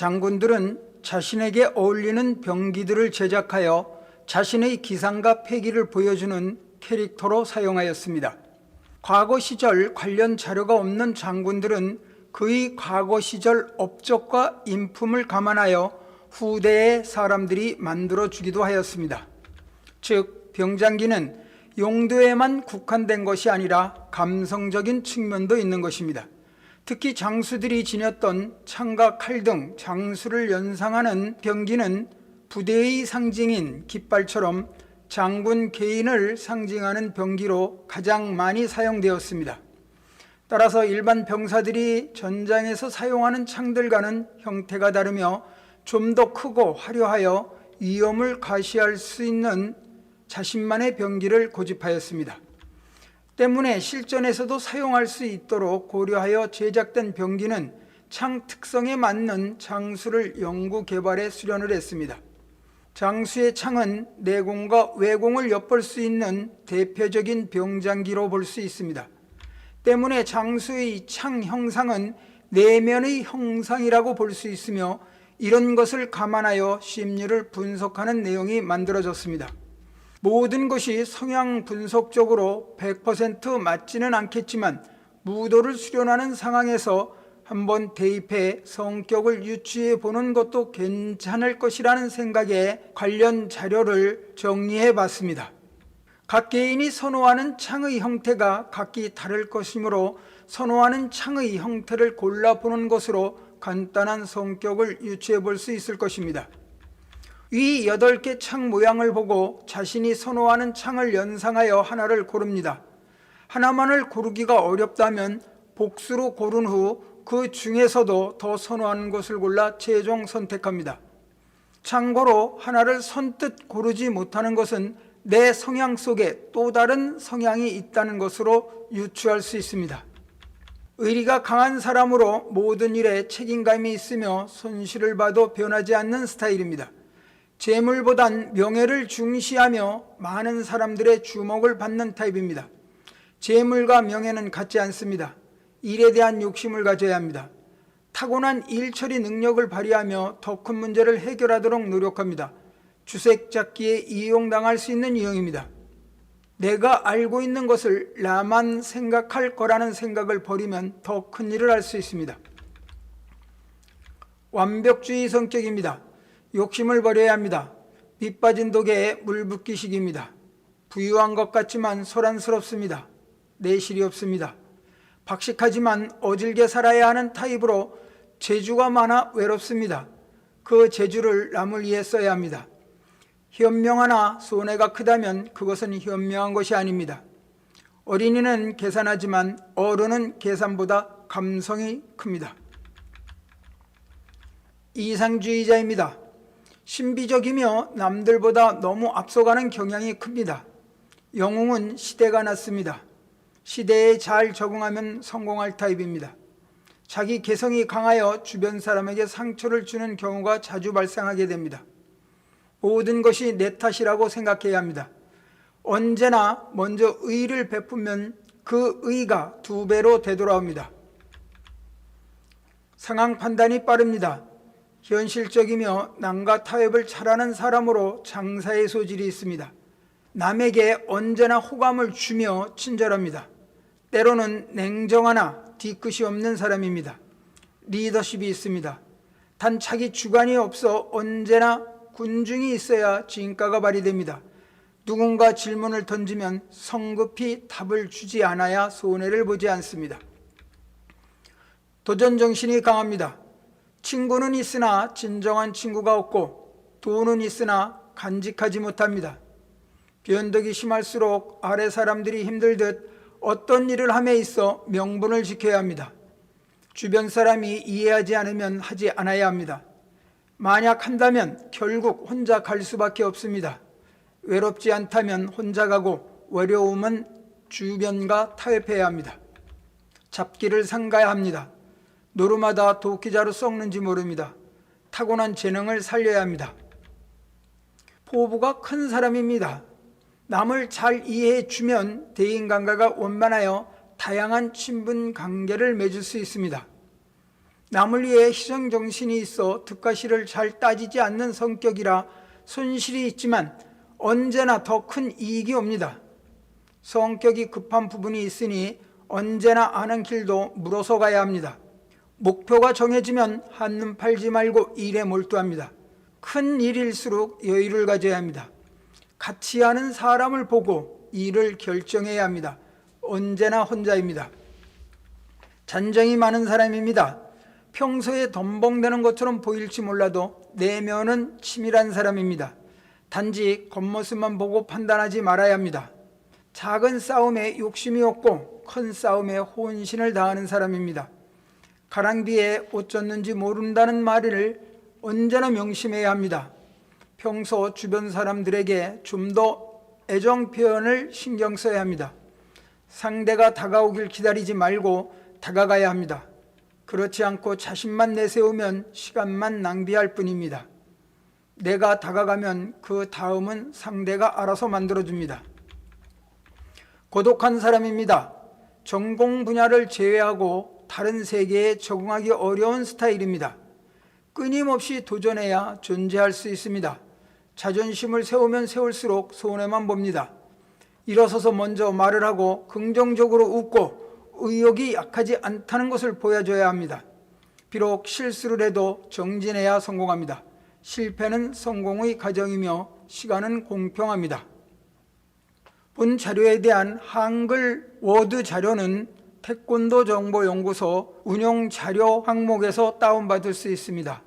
장군들은 자신에게 어울리는 병기들을 제작하여 자신의 기상과 패기를 보여주는 캐릭터로 사용하였습니다. 과거 시절 관련 자료가 없는 장군들은 그의 과거 시절 업적과 인품을 감안하여 후대의 사람들이 만들어주기도 하였습니다. 즉, 병장기는 용도에만 국한된 것이 아니라 감성적인 측면도 있는 것입니다. 특히 장수들이 지녔던 창과 칼 등 장수를 연상하는 병기는 부대의 상징인 깃발처럼 장군 개인을 상징하는 병기로 가장 많이 사용되었습니다. 따라서 일반 병사들이 전장에서 사용하는 창들과는 형태가 다르며 좀 더 크고 화려하여 위험을 과시할 수 있는 자신만의 병기를 고집하였습니다. 때문에 실전에서도 사용할 수 있도록 고려하여 제작된 병기는 창 특성에 맞는 장수를 연구 개발해 수련을 했습니다. 장수의 창은 내공과 외공을 엿볼 수 있는 대표적인 병장기로 볼 수 있습니다. 때문에 장수의 창 형상은 내면의 형상이라고 볼 수 있으며 이런 것을 감안하여 심리를 분석하는 내용이 만들어졌습니다. 모든 것이 성향 분석적으로 100% 맞지는 않겠지만 무도를 수련하는 상황에서 한번 대입해 성격을 유추해 보는 것도 괜찮을 것이라는 생각에 관련 자료를 정리해 봤습니다. 각 개인이 선호하는 창의 형태가 각기 다를 것이므로 선호하는 창의 형태를 골라보는 것으로 간단한 성격을 유추해 볼 수 있을 것입니다. 위 8개 창 모양을 보고 자신이 선호하는 창을 연상하여 하나를 고릅니다. 하나만을 고르기가 어렵다면 복수로 고른 후 그 중에서도 더 선호하는 것을 골라 최종 선택합니다. 참고로 하나를 선뜻 고르지 못하는 것은 내 성향 속에 또 다른 성향이 있다는 것으로 유추할 수 있습니다. 의리가 강한 사람으로 모든 일에 책임감이 있으며 손실을 봐도 변하지 않는 스타일입니다. 재물보단 명예를 중시하며 많은 사람들의 주목을 받는 타입입니다. 재물과 명예는 같지 않습니다. 일에 대한 욕심을 가져야 합니다. 타고난 일처리 능력을 발휘하며 더 큰 문제를 해결하도록 노력합니다. 주색 잡기에 이용당할 수 있는 유형입니다. 내가 알고 있는 것을 나만 생각할 거라는 생각을 버리면 더 큰 일을 할 수 있습니다. 완벽주의 성격입니다. 욕심을 버려야 합니다. 밑 빠진 독에 물 붓기식입니다. 부유한 것 같지만 소란스럽습니다. 내실이 없습니다. 박식하지만 어질게 살아야 하는 타입으로 재주가 많아 외롭습니다. 그 재주를 남을 위해 써야 합니다. 현명하나 손해가 크다면 그것은 현명한 것이 아닙니다. 어린이는 계산하지만 어른은 계산보다 감성이 큽니다. 이상주의자입니다. 신비적이며 남들보다 너무 앞서가는 경향이 큽니다. 영웅은 시대가 났습니다. 시대에 잘 적응하면 성공할 타입입니다. 자기 개성이 강하여 주변 사람에게 상처를 주는 경우가 자주 발생하게 됩니다. 모든 것이 내 탓이라고 생각해야 합니다. 언제나 먼저 의를 베푸면 그 의가 2배로 되돌아옵니다. 상황 판단이 빠릅니다. 현실적이며 남과 타협을 잘하는 사람으로 장사의 소질이 있습니다. 남에게 언제나 호감을 주며 친절합니다. 때로는 냉정하나 뒤끝이 없는 사람입니다. 리더십이 있습니다. 단 자기 주관이 없어 언제나 군중이 있어야 진가가 발휘됩니다. 누군가 질문을 던지면 성급히 답을 주지 않아야 손해를 보지 않습니다. 도전정신이 강합니다. 친구는 있으나 진정한 친구가 없고 돈은 있으나 간직하지 못합니다. 변덕이 심할수록 아래 사람들이 힘들듯 어떤 일을 함에 있어 명분을 지켜야 합니다. 주변 사람이 이해하지 않으면 하지 않아야 합니다. 만약 한다면 결국 혼자 갈 수밖에 없습니다. 외롭지 않다면 혼자 가고 외로움은 주변과 타협해야 합니다. 잡기를 삼가야 합니다. 노루마다 도끼자루 썩는지 모릅니다. 타고난 재능을 살려야 합니다. 포부가 큰 사람입니다. 남을 잘 이해해 주면 대인관계가 원만하여 다양한 친분 관계를 맺을 수 있습니다. 남을 위해 희생정신이 있어 득과 실을 잘 따지지 않는 성격이라 손실이 있지만 언제나 더 큰 이익이 옵니다. 성격이 급한 부분이 있으니 언제나 아는 길도 물어서 가야 합니다. 목표가 정해지면 한눈 팔지 말고 일에 몰두합니다. 큰 일일수록 여유를 가져야 합니다. 같이 하는 사람을 보고 일을 결정해야 합니다. 언제나 혼자입니다. 잔정이 많은 사람입니다. 평소에 덤벙대는 것처럼 보일지 몰라도 내면은 치밀한 사람입니다. 단지 겉모습만 보고 판단하지 말아야 합니다. 작은 싸움에 욕심이 없고 큰 싸움에 혼신을 다하는 사람입니다. 가랑비에 옷 젖는지 모른다는 말을 언제나 명심해야 합니다. 평소 주변 사람들에게 좀 더 애정 표현을 신경 써야 합니다. 상대가 다가오길 기다리지 말고 다가가야 합니다. 그렇지 않고 자신만 내세우면 시간만 낭비할 뿐입니다. 내가 다가가면 그 다음은 상대가 알아서 만들어줍니다. 고독한 사람입니다. 전공 분야를 제외하고 다른 세계에 적응하기 어려운 스타일입니다. 끊임없이 도전해야 존재할 수 있습니다. 자존심을 세우면 세울수록 손해만 봅니다. 일어서서 먼저 말을 하고 긍정적으로 웃고 의욕이 약하지 않다는 것을 보여줘야 합니다. 비록 실수를 해도 정진해야 성공합니다. 실패는 성공의 과정이며 시간은 공평합니다. 본 자료에 대한 한글 워드 자료는 태권도 정보연구소 운용 자료 항목에서 다운받을 수 있습니다.